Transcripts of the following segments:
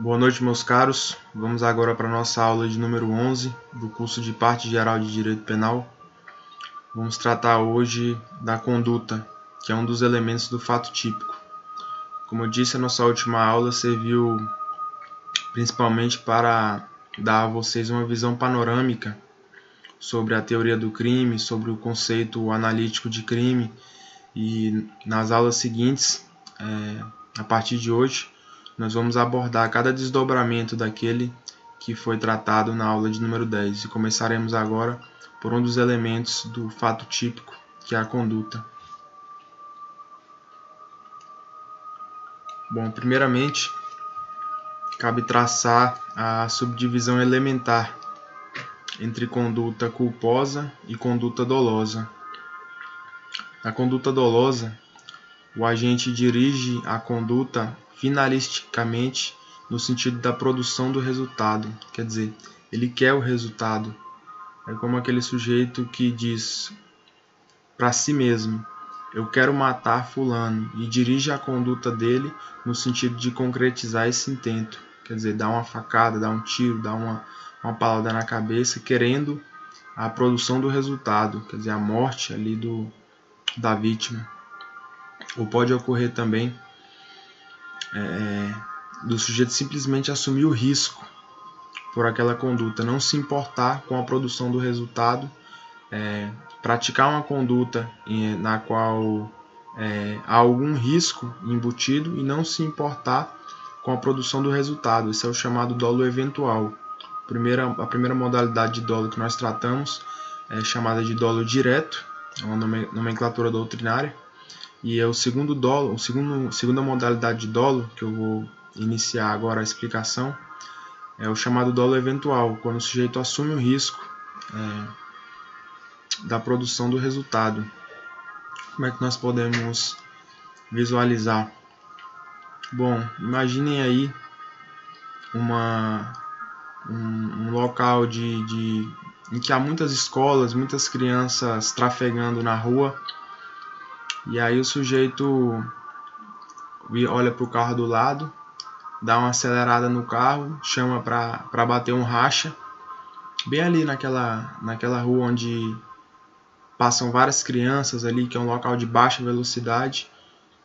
Boa noite, meus caros. Vamos agora para a nossa aula de número 11 do curso de Parte Geral de Direito Penal. Vamos tratar hoje da conduta, que é um dos elementos do fato típico. Como eu disse, a nossa última aula serviu principalmente para dar a vocês uma visão panorâmica sobre a teoria do crime, sobre o conceito analítico de crime, e nas aulas seguintes, a partir de hoje, nós vamos abordar cada desdobramento daquele que foi tratado na aula de número 10 e começaremos agora por um dos elementos do fato típico, que é a conduta. Bom, primeiramente, cabe traçar a subdivisão elementar entre conduta culposa e conduta dolosa. Na conduta dolosa, o agente dirige a conduta finalisticamente no sentido da produção do resultado, quer dizer, ele quer o resultado. É como aquele sujeito que diz para si mesmo: eu quero matar fulano, e dirige a conduta dele no sentido de concretizar esse intento, quer dizer, dar uma facada, dar um tiro, dar uma paulada na cabeça, querendo a produção do resultado, quer dizer, a morte ali da vítima. Ou pode ocorrer também do sujeito simplesmente assumir o risco por aquela conduta, não se importar com a produção do resultado, praticar uma conduta na qual há algum risco embutido e não se importar com a produção do resultado. Esse é o chamado dolo eventual. A primeira modalidade de dolo que nós tratamos é chamada de dolo direto, é uma nomenclatura doutrinária. E é o segundo dolo, segunda modalidade de dolo, que eu vou iniciar agora a explicação, é o chamado dolo eventual, quando o sujeito assume o risco da produção do resultado. Como é que nós podemos visualizar? Bom, imaginem aí um local em que há muitas escolas, muitas crianças trafegando na rua. E aí o sujeito olha para o carro do lado, dá uma acelerada no carro, chama para bater um racha, bem ali naquela rua onde passam várias crianças ali, que é um local de baixa velocidade.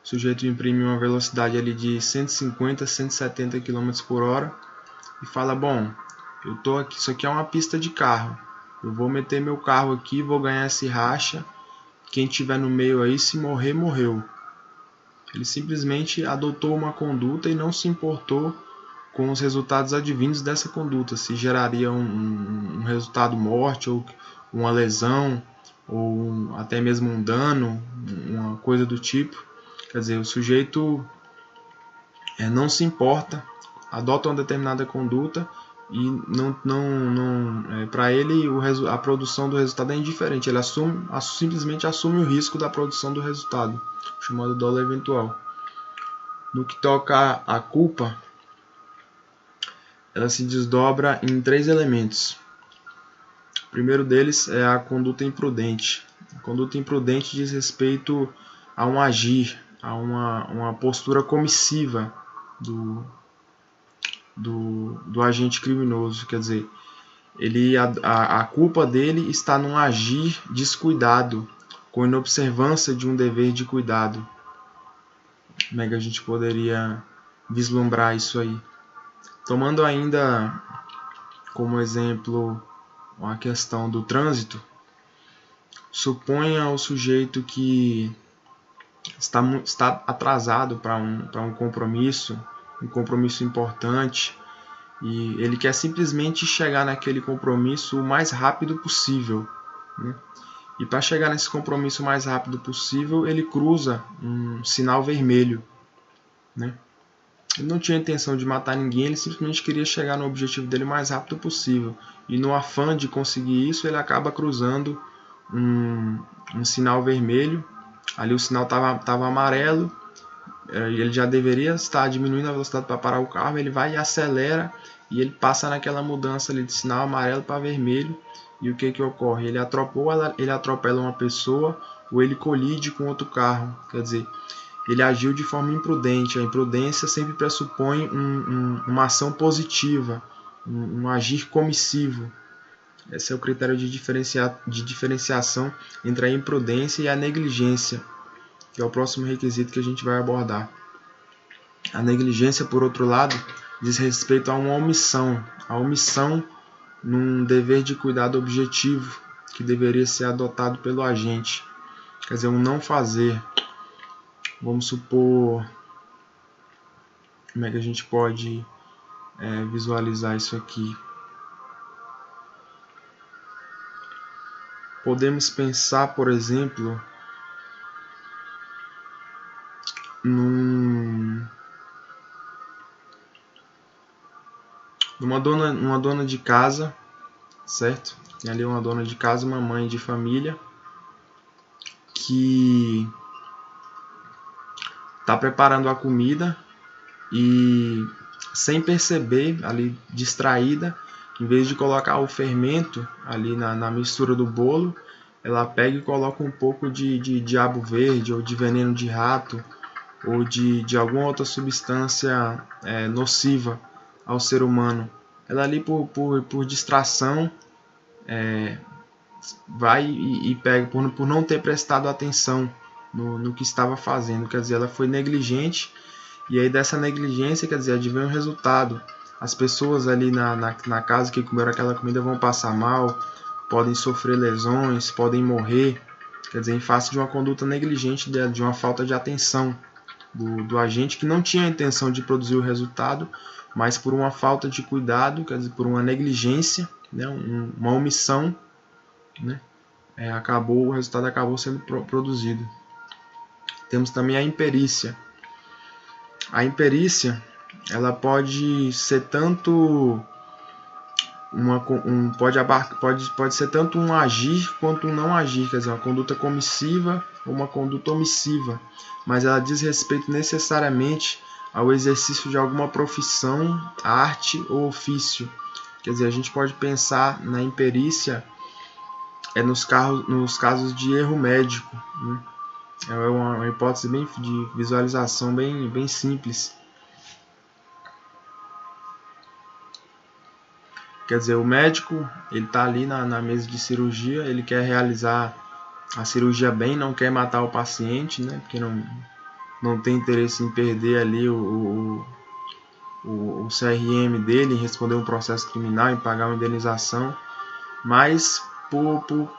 O sujeito imprime uma velocidade ali de 150, 170 km por hora e fala: bom, eu tô aqui, isso aqui é uma pista de carro, eu vou meter meu carro aqui, vou ganhar esse racha. Quem estiver no meio aí, se morrer, morreu. Ele simplesmente adotou uma conduta e não se importou com os resultados advindos dessa conduta, se geraria um resultado morte, ou uma lesão, ou até mesmo um dano, uma coisa do tipo. Quer dizer, o sujeito não se importa, adota uma determinada conduta e para ele a produção do resultado é indiferente. Ele simplesmente assume o risco da produção do resultado, chamado dolo eventual. No que toca à culpa, ela se desdobra em 3 elementos. O primeiro deles é a conduta imprudente. A conduta imprudente diz respeito a um agir, a uma postura comissiva do agente criminoso. Quer dizer, a culpa dele está num agir descuidado, com inobservância de um dever de cuidado. Como é que a gente poderia vislumbrar isso aí? Tomando ainda como exemplo a questão do trânsito, suponha o sujeito que está atrasado para um compromisso importante, e ele quer simplesmente chegar naquele compromisso o mais rápido possível, né? E para chegar nesse compromisso o mais rápido possível, ele cruza um sinal vermelho, né? Ele não tinha intenção de matar ninguém, ele simplesmente queria chegar no objetivo dele o mais rápido possível. E no afã de conseguir isso, ele acaba cruzando um sinal vermelho. Ali o sinal estava amarelo, ele já deveria estar diminuindo a velocidade para parar o carro, ele vai e acelera, e ele passa naquela mudança ali de sinal amarelo para vermelho. E o que ocorre? Ele atropela uma pessoa, ou ele colide com outro carro. Quer dizer, ele agiu de forma imprudente. A imprudência sempre pressupõe uma ação positiva, um agir comissivo. Esse é o critério de diferenciação entre a imprudência e a negligência, que é o próximo requisito que a gente vai abordar. A negligência, por outro lado, diz respeito a uma omissão. A omissão num dever de cuidado objetivo que deveria ser adotado pelo agente. Quer dizer, um não fazer. Vamos supor... Como é que a gente pode visualizar isso aqui? Podemos pensar, por exemplo, numa dona de casa, certo? Tem ali uma dona de casa, uma mãe de família, que está preparando a comida e, sem perceber, ali distraída, em vez de colocar o fermento ali na mistura do bolo, ela pega e coloca um pouco de diabo verde, ou de veneno de rato, ou de alguma outra substância nociva ao ser humano. Ela ali, por distração, vai e pega, por não ter prestado atenção no que estava fazendo. Quer dizer, ela foi negligente, e aí dessa negligência, quer dizer, advém o resultado. As pessoas ali na casa que comeram aquela comida vão passar mal, podem sofrer lesões, podem morrer, quer dizer, em face de uma conduta negligente, de uma falta de atenção do agente, que não tinha a intenção de produzir o resultado, mas por uma falta de cuidado, quer dizer, por uma negligência, né, uma omissão, né, o resultado acabou sendo produzido. Temos também a imperícia. A imperícia, ela pode ser tanto pode ser tanto um agir quanto um não agir, quer dizer, uma conduta comissiva ou uma conduta omissiva, mas ela diz respeito necessariamente ao exercício de alguma profissão, arte ou ofício. Quer dizer, a gente pode pensar na imperícia nos casos de erro médico, né? É uma hipótese de visualização bem simples. Quer dizer, o médico, ele está ali na mesa de cirurgia, ele quer realizar a cirurgia bem, não quer matar o paciente, né? Porque não tem interesse em perder ali o CRM dele, em responder um processo criminal, em pagar uma indenização, mas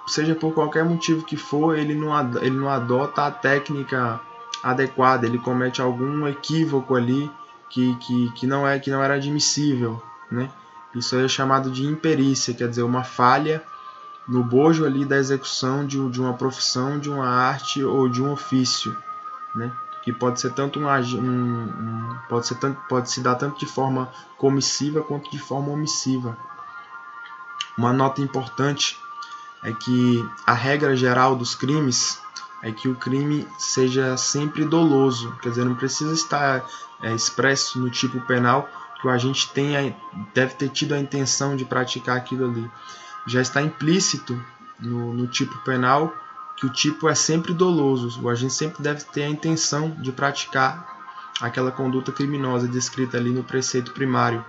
seja por qualquer motivo que for, ele não adota a técnica adequada, ele comete algum equívoco ali que não era admissível, né? Isso aí é chamado de imperícia, quer dizer, uma falha no bojo ali da execução de uma profissão, de uma arte ou de um ofício, né? Que pode ser tanto pode se dar tanto de forma comissiva quanto de forma omissiva. Uma nota importante é que a regra geral dos crimes é que o crime seja sempre doloso, quer dizer, não precisa estar expresso no tipo penal que o agente deve ter tido a intenção de praticar aquilo ali. Já está implícito no tipo penal que o tipo é sempre doloso, o agente sempre deve ter a intenção de praticar aquela conduta criminosa descrita ali no preceito primário.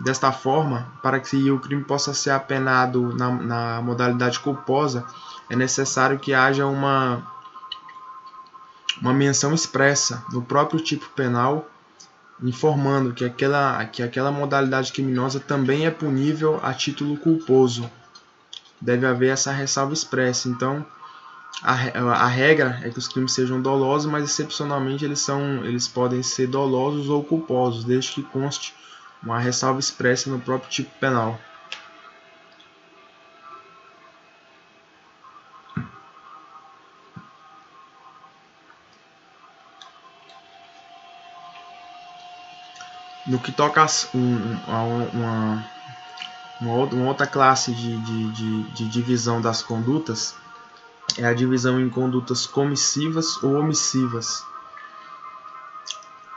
Desta forma, para que o crime possa ser apenado na modalidade culposa, é necessário que haja uma menção expressa no próprio tipo penal, informando que aquela modalidade criminosa também é punível a título culposo. Deve haver essa ressalva expressa. Então, a regra é que os crimes sejam dolosos, mas excepcionalmente eles podem ser dolosos ou culposos, desde que conste uma ressalva expressa no próprio tipo penal. No que toca a uma outra classe de divisão das condutas, é a divisão em condutas comissivas ou omissivas.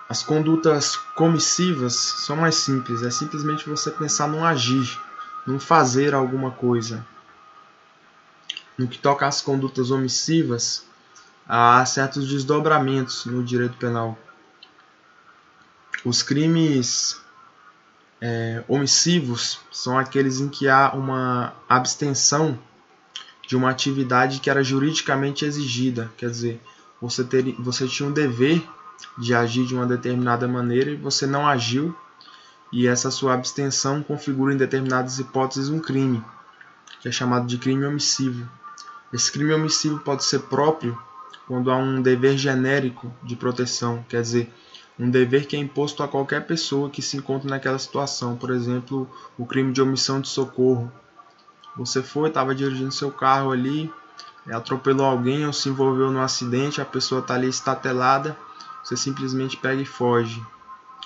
As condutas comissivas são mais simples, é simplesmente você pensar num agir, num fazer alguma coisa. No que toca às condutas omissivas, há certos desdobramentos no direito penal. Os crimes omissivos são aqueles em que há uma abstenção de uma atividade que era juridicamente exigida, quer dizer, você tinha um dever de agir de uma determinada maneira e você não agiu, e essa sua abstenção configura em determinadas hipóteses um crime, que é chamado de crime omissivo. Esse crime omissivo pode ser próprio quando há um dever genérico de proteção, quer dizer, um dever que é imposto a qualquer pessoa que se encontre naquela situação. Por exemplo, o crime de omissão de socorro. Você estava dirigindo seu carro ali, atropelou alguém ou se envolveu num acidente, a pessoa está ali estatelada, você simplesmente pega e foge.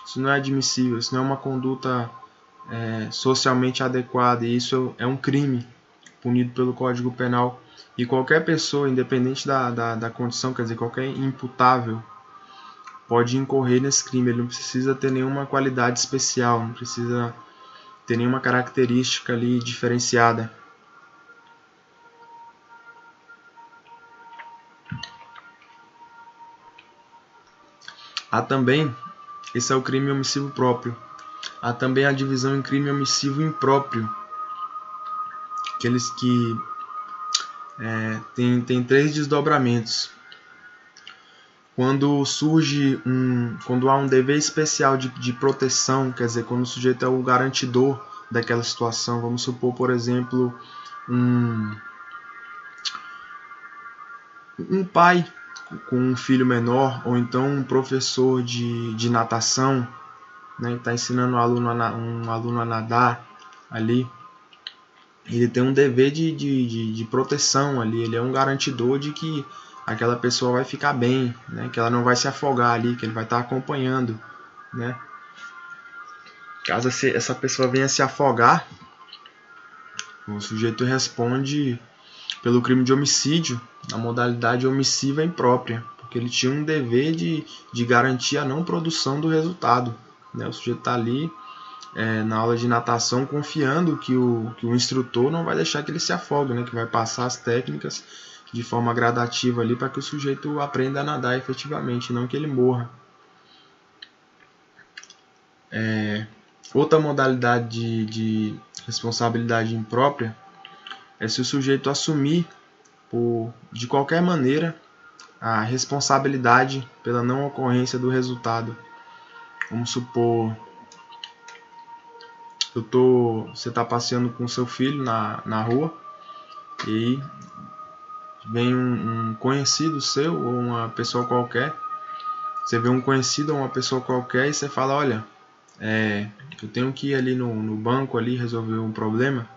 Isso não é admissível, isso não é uma conduta socialmente adequada, e isso é um crime punido pelo Código Penal. E qualquer pessoa, independente da condição, quer dizer, qualquer imputável, pode incorrer nesse crime. Ele não precisa ter nenhuma qualidade especial, não precisa ter nenhuma característica ali diferenciada. Há também, esse é o crime omissivo próprio, há também a divisão em crime omissivo impróprio, aqueles que tem 3 desdobramentos. Quando há um dever especial de proteção, quer dizer, quando o sujeito é o garantidor daquela situação, vamos supor, por exemplo, um pai com um filho menor, ou então um professor de natação, né, que está ensinando um aluno a nadar ali, ele tem um dever de proteção ali, ele é um garantidor de que aquela pessoa vai ficar bem, né, que ela não vai se afogar ali, que ele vai estar acompanhando, né. Caso essa pessoa venha se afogar, o sujeito responde pelo crime de homicídio, na modalidade omissiva imprópria, porque ele tinha um dever de garantir a não produção do resultado, né. O sujeito está ali na aula de natação confiando que o instrutor não vai deixar que ele se afogue, né, que vai passar as técnicas de forma gradativa ali para que o sujeito aprenda a nadar efetivamente, não que ele morra. Outra modalidade de responsabilidade imprópria é se o sujeito assumir de qualquer maneira a responsabilidade pela não ocorrência do resultado. Vamos supor, você está passeando com seu filho na rua e vem um conhecido seu ou uma pessoa qualquer. Você vê um conhecido ou uma pessoa qualquer e você fala, olha, eu tenho que ir ali no banco ali resolver um problema,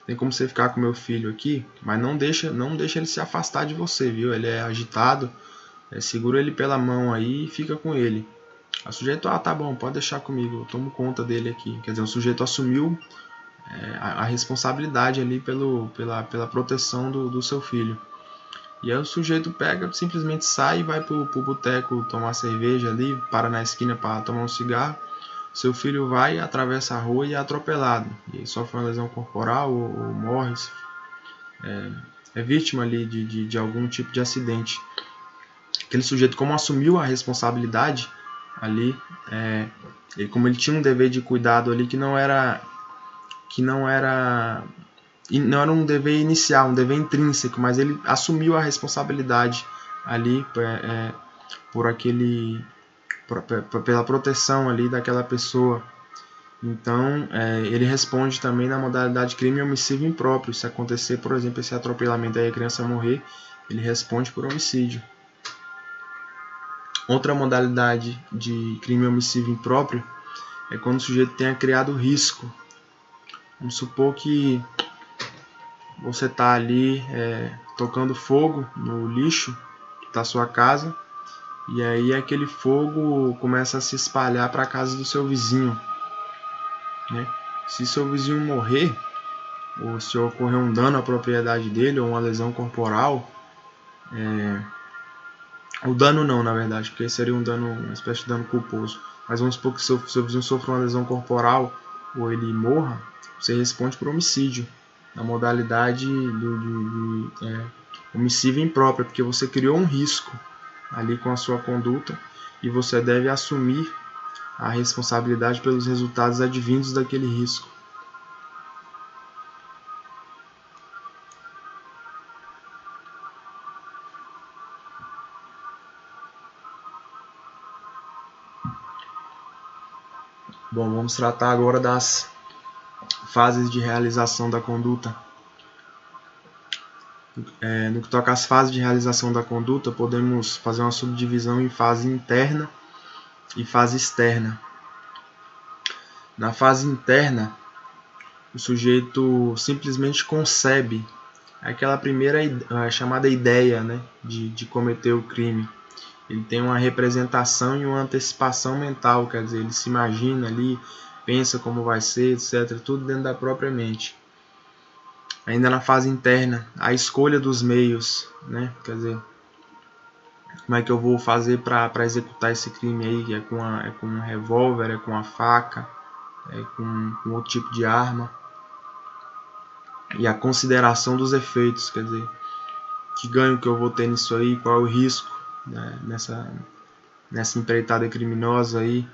tem como você ficar com meu filho aqui, mas não deixa ele se afastar de você, viu? Ele é agitado, segura ele pela mão aí e fica com ele. O sujeito, tá bom, pode deixar comigo, eu tomo conta dele aqui. Quer dizer, o sujeito assumiu a responsabilidade ali pela proteção do seu filho. E aí o sujeito simplesmente sai e vai pro boteco tomar cerveja ali, para na esquina para tomar um cigarro. Seu filho vai, atravessa a rua e é atropelado. E aí sofre uma lesão corporal ou morre. É vítima ali de algum tipo de acidente. Aquele sujeito, como assumiu a responsabilidade ali, como ele tinha um dever de cuidado ali que não era um dever inicial, um dever intrínseco, mas ele assumiu a responsabilidade ali pela proteção ali daquela pessoa. Então, ele responde também na modalidade crime omissivo impróprio. Se acontecer, por exemplo, esse atropelamento e a criança morrer, ele responde por homicídio. Outra modalidade de crime omissivo impróprio é quando o sujeito tenha criado risco. Vamos supor que você está ali tocando fogo no lixo da sua casa e aí aquele fogo começa a se espalhar para a casa do seu vizinho, né? Se seu vizinho morrer ou se ocorrer um dano à propriedade dele ou uma lesão corporal, o dano não, na verdade, porque seria uma espécie de dano culposo, mas vamos supor que seu vizinho sofra uma lesão corporal ou ele morra, você responde por homicídio, na modalidade omissiva imprópria, porque você criou um risco ali com a sua conduta e você deve assumir a responsabilidade pelos resultados advindos daquele risco. Bom, vamos tratar agora das fases de realização da conduta. No que toca às fases de realização da conduta, podemos fazer uma subdivisão em fase interna e fase externa. Na fase interna, o sujeito simplesmente concebe aquela primeira chamada ideia, né, de cometer o crime. Ele tem uma representação e uma antecipação mental, quer dizer, ele se imagina ali, pensa como vai ser, etc. Tudo dentro da própria mente. Ainda na fase interna, a escolha dos meios, né? Quer dizer, como é que eu vou fazer para executar esse crime aí? É com um revólver, é com a faca, é com outro tipo de arma. E a consideração dos efeitos, quer dizer, que ganho que eu vou ter nisso aí, qual é o risco, né, nessa empreitada criminosa aí,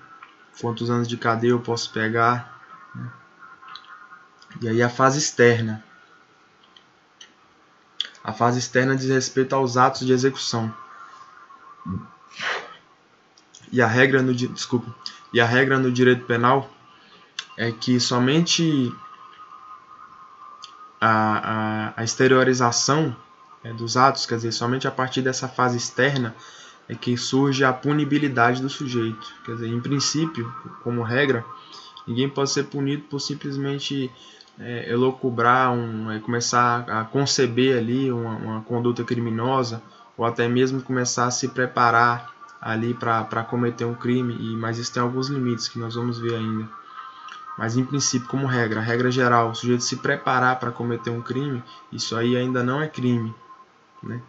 quantos anos de cadeia eu posso pegar, né? E aí a fase externa. A fase externa diz respeito aos atos de execução. E a regra no direito penal é que somente a exteriorização dos atos, quer dizer, somente a partir dessa fase externa é que surge a punibilidade do sujeito. Quer dizer, em princípio, como regra, ninguém pode ser punido por simplesmente elocubrar, começar a conceber ali uma conduta criminosa, ou até mesmo começar a se preparar ali para cometer um crime, mas isso tem alguns limites que nós vamos ver ainda. Mas em princípio, como regra, a regra geral, o sujeito se preparar para cometer um crime, isso aí ainda não é crime, né?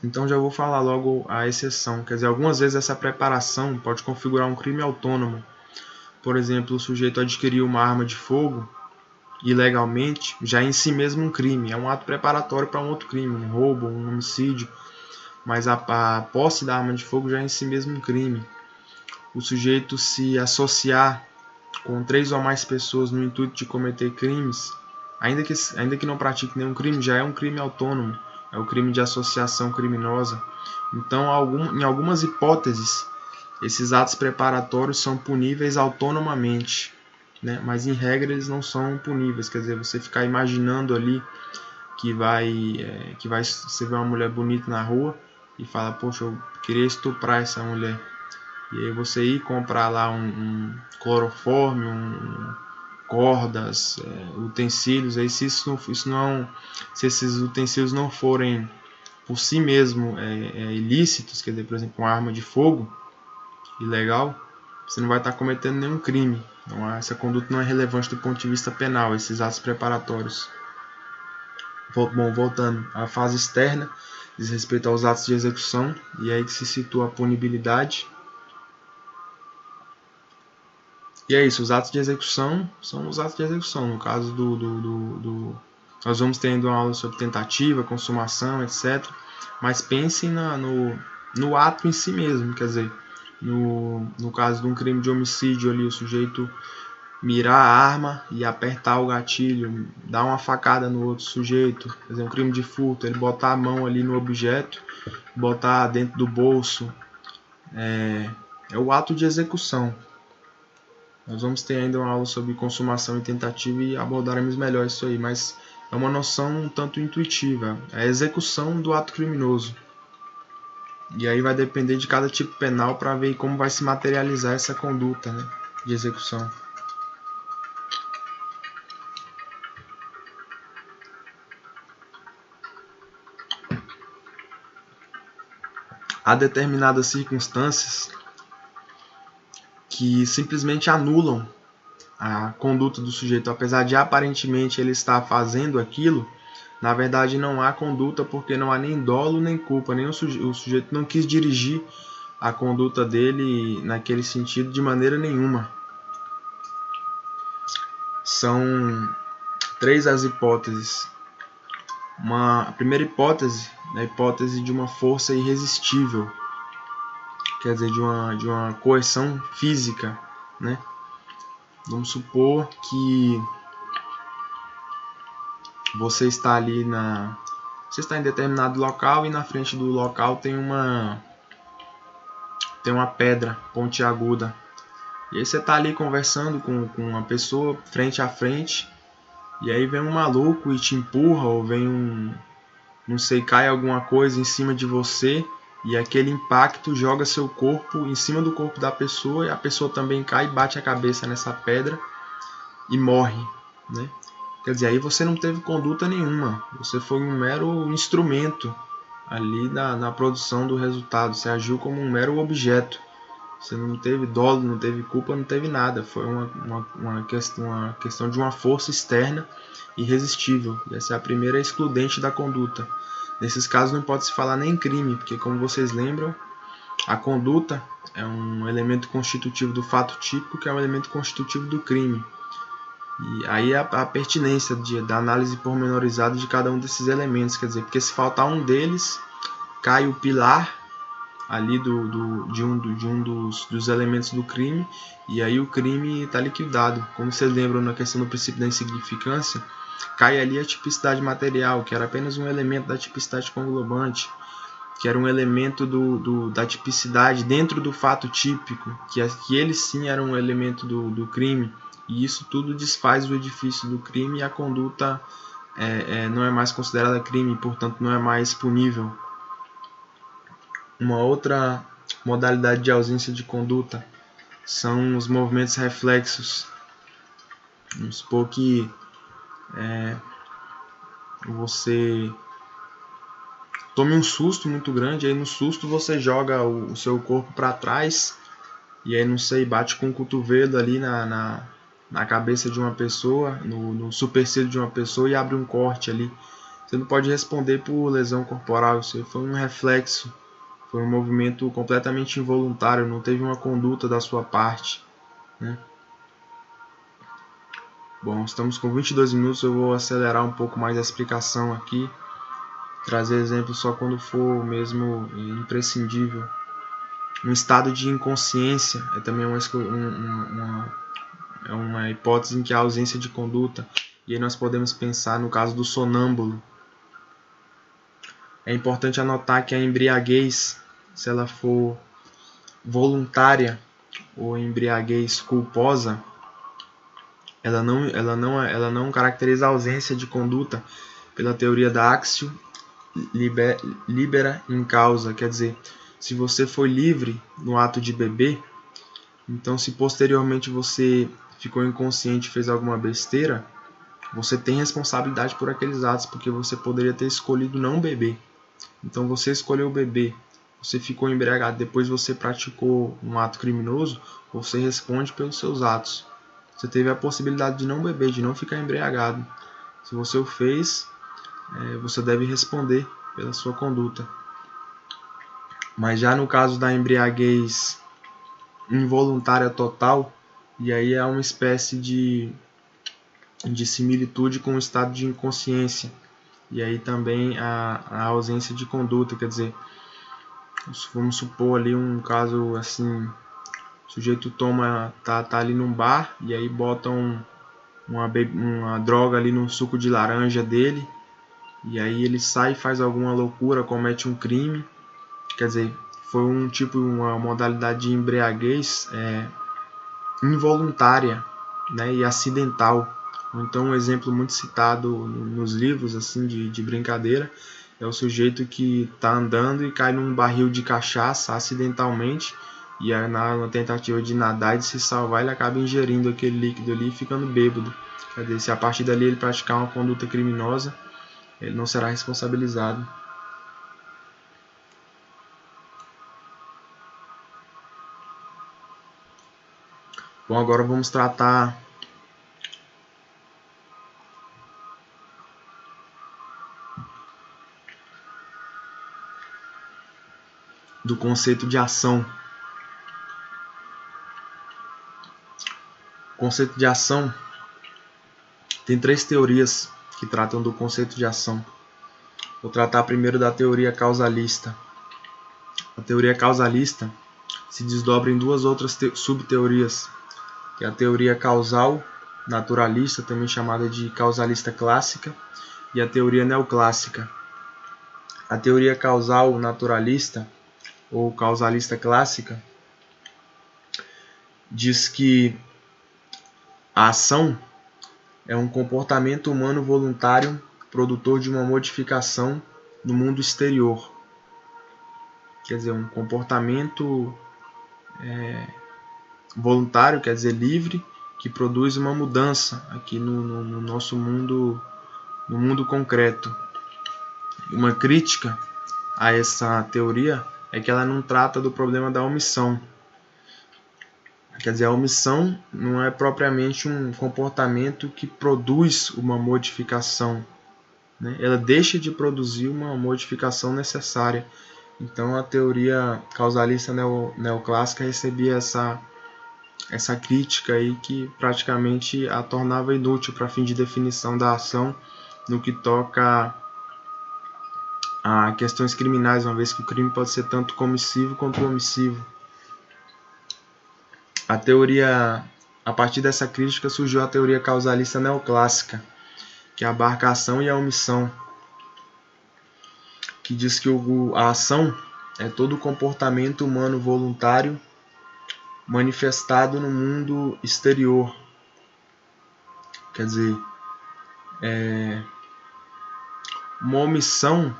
Então já vou falar logo a exceção. Quer dizer, algumas vezes essa preparação pode configurar um crime autônomo. Por exemplo, o sujeito adquiriu uma arma de fogo ilegalmente, já é em si mesmo um crime. É um ato preparatório para um outro crime, um roubo, um homicídio. Mas a posse da arma de fogo já é em si mesmo um crime. O sujeito se associar com 3 ou mais pessoas no intuito de cometer crimes, ainda que não pratique nenhum crime, já é um crime autônomo, é o crime de associação criminosa. Então, em algumas hipóteses, esses atos preparatórios são puníveis autonomamente, né? Mas em regra eles não são puníveis, quer dizer, você ficar imaginando ali que você vê uma mulher bonita na rua e fala, poxa, eu queria estuprar essa mulher. E aí você ir comprar lá um cloroforme, cordas, utensílios, aí se esses utensílios não forem por si mesmo ilícitos, quer dizer, por exemplo, uma arma de fogo ilegal, você não vai estar cometendo nenhum crime. Então, essa conduta não é relevante do ponto de vista penal, esses atos preparatórios. Bom, voltando à fase externa, diz respeito aos atos de execução, e é aí que se situa a punibilidade. E é isso, os atos de execução são os atos de execução. No caso nós vamos tendo uma aula sobre tentativa, consumação, etc. Mas pensem no ato em si mesmo, quer dizer, no caso de um crime de homicídio ali, o sujeito mirar a arma e apertar o gatilho, dar uma facada no outro sujeito, quer dizer, um crime de furto, ele botar a mão ali no objeto, botar dentro do bolso, é o ato de execução. Nós vamos ter ainda uma aula sobre consumação e tentativa e abordaremos melhor isso aí, mas é uma noção um tanto intuitiva, é a execução do ato criminoso. E aí vai depender de cada tipo penal para ver como vai se materializar essa conduta, né, de execução. Há determinadas circunstâncias que simplesmente anulam a conduta do sujeito, apesar de aparentemente ele estar fazendo aquilo, na verdade não há conduta porque não há nem dolo nem culpa, nem o sujeito não quis dirigir a conduta dele naquele sentido de maneira nenhuma. São 3 as hipóteses A primeira hipótese é a hipótese de uma força irresistível, quer dizer, de uma coerção física, né? Vamos supor que você está ali você está em determinado local e na frente do local tem uma pedra pontiaguda. E aí você está ali conversando com uma pessoa frente a frente, e aí vem um maluco e te empurra, ou vem não sei, cai alguma coisa em cima de você, e aquele impacto joga seu corpo em cima do corpo da pessoa, e a pessoa também cai e bate a cabeça nessa pedra e morre, né? Quer dizer, aí você não teve conduta nenhuma, você foi um mero instrumento ali na produção do resultado, você agiu como um mero objeto, você não teve dolo, não teve culpa, não teve nada, foi uma questão de uma força externa irresistível, e essa é a primeira excludente da conduta. Nesses casos não pode se falar nem crime, porque como vocês lembram, a conduta é um elemento constitutivo do fato típico, que é um elemento constitutivo do crime. E aí a pertinência da análise pormenorizada de cada um desses elementos, quer dizer, porque se faltar um deles, cai o pilar ali de um dos elementos do crime, e aí o crime está liquidado. Como vocês lembram na questão do princípio da insignificância, cai ali a tipicidade material, que era apenas um elemento da tipicidade conglobante, que era um elemento da tipicidade dentro do fato típico, que ele sim era um elemento do crime. E isso tudo desfaz o edifício do crime, e a conduta não é mais considerada crime, portanto não é mais punível. Uma outra modalidade de ausência de conduta são os movimentos reflexos. Vamos supor que você tome um susto muito grande, aí no susto você joga o seu corpo para trás, e aí não sei, bate com o cotovelo ali na cabeça de uma pessoa, no supercílio de uma pessoa, e abre um corte ali. Você não pode responder por lesão corporal, isso foi um reflexo, foi um movimento completamente involuntário, não teve uma conduta da sua parte, né? Bom, estamos com 22 minutos, eu vou acelerar um pouco mais a explicação aqui, trazer exemplos só quando for mesmo imprescindível. Um estado de inconsciência é também uma hipótese em que há ausência de conduta, e aí nós podemos pensar no caso do sonâmbulo. É importante anotar que a embriaguez, se ela for voluntária ou embriaguez culposa, ela não caracteriza a ausência de conduta pela teoria da actio libera in causa, quer dizer, se você foi livre no ato de beber, então se posteriormente você ficou inconsciente e fez alguma besteira, você tem responsabilidade por aqueles atos, porque você poderia ter escolhido não beber. Então você escolheu beber, você ficou embriagado, depois você praticou um ato criminoso, você responde pelos seus atos. Você teve a possibilidade de não beber, de não ficar embriagado. Se você o fez, você deve responder pela sua conduta. Mas já no caso da embriaguez involuntária total, e aí é uma espécie de similitude com o estado de inconsciência, e aí também a ausência de conduta, quer dizer, vamos supor ali um caso assim, o sujeito tá ali num bar, e aí botam uma droga ali no suco de laranja dele, e aí ele sai e faz alguma loucura, comete um crime, quer dizer, foi uma modalidade de embriaguez involuntária, né, e acidental. Então um exemplo muito citado nos livros assim de brincadeira é o sujeito que está andando e cai num barril de cachaça acidentalmente, e aí, na tentativa de nadar e de se salvar, ele acaba ingerindo aquele líquido ali e ficando bêbado. Quer dizer, se a partir dali ele praticar uma conduta criminosa, ele não será responsabilizado. Bom, agora vamos tratar do conceito de ação. O conceito de ação tem 3 teorias que tratam do conceito de ação. Vou tratar primeiro da teoria causalista. A teoria causalista se desdobra em duas outras subteorias, que é a teoria causal naturalista, também chamada de causalista clássica, e a teoria neoclássica. A teoria causal naturalista, ou causalista clássica, diz que a ação é um comportamento humano voluntário produtor de uma modificação no mundo exterior. Quer dizer, um comportamento voluntário, quer dizer, livre, que produz uma mudança aqui no nosso mundo, no mundo concreto. Uma crítica a essa teoria é que ela não trata do problema da omissão. Quer dizer, a omissão não é propriamente um comportamento que produz uma modificação, né? Ela deixa de produzir uma modificação necessária. Então a teoria causalista neoclássica recebia essa crítica aí, que praticamente a tornava inútil para fim de definição da ação no que toca a questões criminais, uma vez que o crime pode ser tanto comissivo quanto omissivo. A partir dessa crítica surgiu a teoria causalista neoclássica, que abarca a ação e a omissão, que diz que a ação é todo comportamento humano voluntário manifestado no mundo exterior. Quer dizer, uma omissão,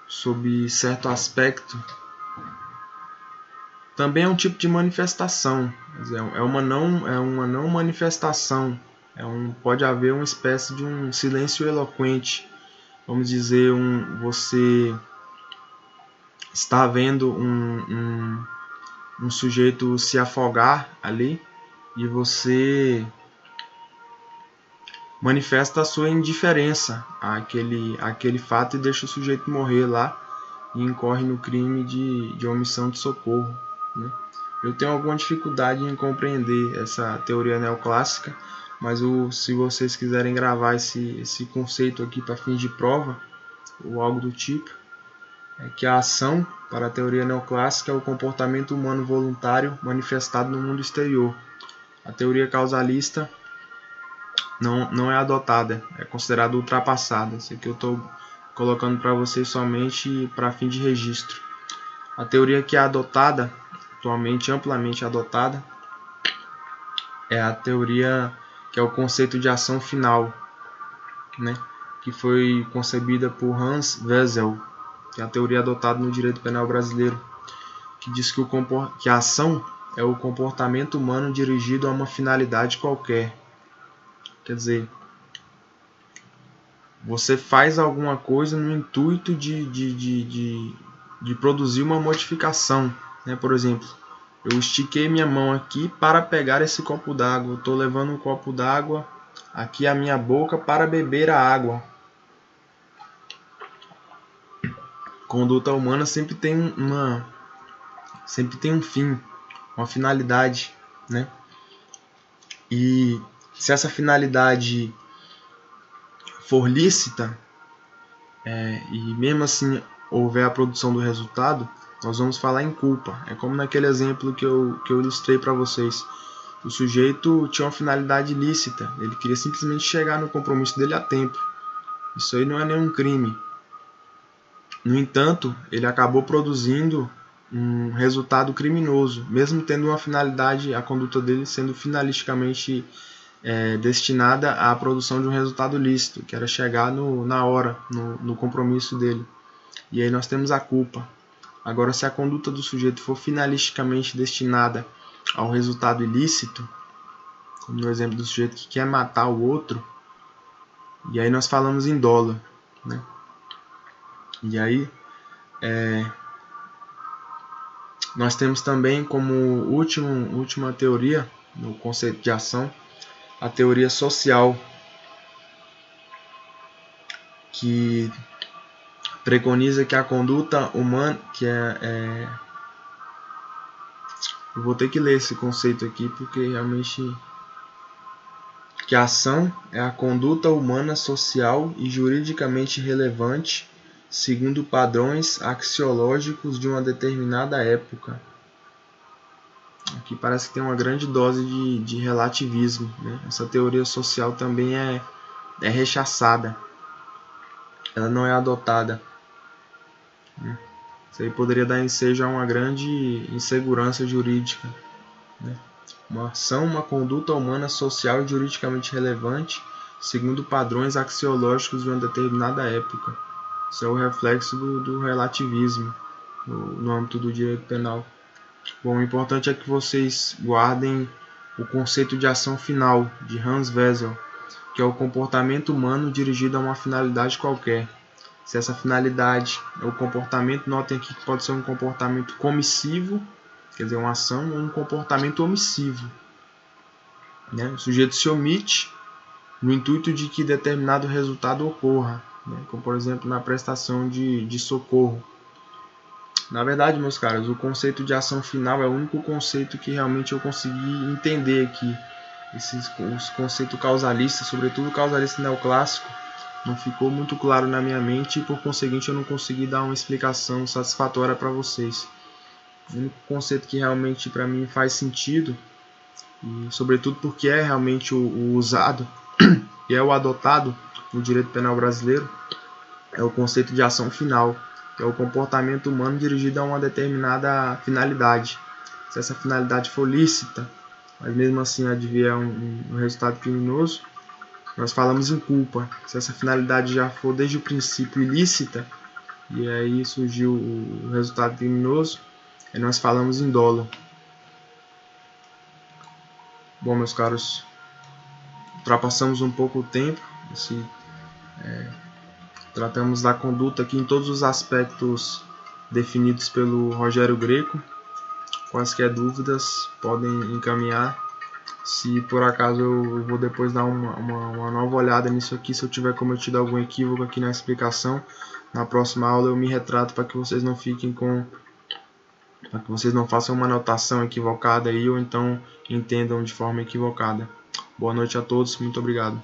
sob certo aspecto, também é um tipo de manifestação. Quer dizer, é uma não manifestação. Pode haver uma espécie de um silêncio eloquente. Vamos dizer, você está vendo um sujeito se afogar ali e você manifesta a sua indiferença àquele fato e deixa o sujeito morrer lá e incorre no crime de omissão de socorro, né? Eu tenho alguma dificuldade em compreender essa teoria neoclássica, mas se vocês quiserem gravar esse conceito aqui para fins de prova ou algo do tipo, é que a ação, para a teoria neoclássica, é o comportamento humano voluntário manifestado no mundo exterior. A teoria causalista não é adotada, é considerada ultrapassada. Isso aqui eu estou colocando para vocês somente para fim de registro. A teoria que é adotada, atualmente amplamente adotada, é a teoria que é o conceito de ação final, né? Que foi concebida por Hans Wessel, que é a teoria adotada no direito penal brasileiro, que diz que a ação é o comportamento humano dirigido a uma finalidade qualquer. Quer dizer, você faz alguma coisa no intuito de produzir uma modificação, né? Por exemplo, eu estiquei minha mão aqui para pegar esse copo d'água. Eu estou levando um copo d'água aqui à minha boca para beber a água. Conduta humana sempre tem um fim, uma finalidade, né? E se essa finalidade for lícita, e mesmo assim houver a produção do resultado, nós vamos falar em culpa. É como naquele exemplo que eu ilustrei para vocês. O sujeito tinha uma finalidade lícita, ele queria simplesmente chegar no compromisso dele a tempo. Isso aí não é nenhum crime. No entanto, ele acabou produzindo um resultado criminoso, mesmo tendo uma finalidade, a conduta dele sendo finalisticamente destinada à produção de um resultado lícito, que era chegar na hora, no compromisso dele. E aí nós temos a culpa. Agora, se a conduta do sujeito for finalisticamente destinada ao resultado ilícito, como no exemplo do sujeito que quer matar o outro, e aí nós falamos em dolo, né? E aí nós temos também como última teoria no conceito de ação a teoria social, que preconiza que a conduta humana, eu vou ter que ler esse conceito aqui porque realmente que a ação é a conduta humana social e juridicamente relevante segundo padrões axiológicos de uma determinada época. Aqui parece que tem uma grande dose de relativismo, né? Essa teoria social também é rechaçada, ela não é adotada, né? Isso aí poderia dar ensejo a uma grande insegurança jurídica, né? Uma ação, uma conduta humana social e juridicamente relevante segundo padrões axiológicos de uma determinada época. Isso é o reflexo do relativismo no âmbito do direito penal. Bom, o importante é que vocês guardem o conceito de ação final de Hans Wessel, que é o comportamento humano dirigido a uma finalidade qualquer. Se essa finalidade é o comportamento, notem aqui que pode ser um comportamento comissivo, quer dizer, uma ação, ou um comportamento omissivo, né? O sujeito se omite no intuito de que determinado resultado ocorra, né? Como por exemplo na prestação de socorro. Na verdade, meus caros, o conceito de ação final é o único conceito que realmente eu consegui entender aqui. Os conceitos causalistas, sobretudo o causalista neoclássico, não ficou muito claro na minha mente e por conseguinte eu não consegui dar uma explicação satisfatória para vocês. O único conceito que realmente para mim faz sentido, e sobretudo porque é realmente o usado e é o adotado no direito penal brasileiro, é o conceito de ação final, que é o comportamento humano dirigido a uma determinada finalidade. Se essa finalidade for lícita, mas mesmo assim advier um resultado criminoso, nós falamos em culpa. Se essa finalidade já for desde o princípio ilícita, e aí surgiu o resultado criminoso, aí nós falamos em dolo. Bom, meus caros, ultrapassamos um pouco o tempo. Tratamos da conduta aqui em todos os aspectos definidos pelo Rogério Greco. Quaisquer dúvidas podem encaminhar. Se por acaso eu vou depois dar uma nova olhada nisso aqui, se eu tiver cometido algum equívoco aqui na explicação, na próxima aula eu me retrato para que vocês não fiquem para que vocês não façam uma anotação equivocada aí ou então entendam de forma equivocada. Boa noite a todos, muito obrigado.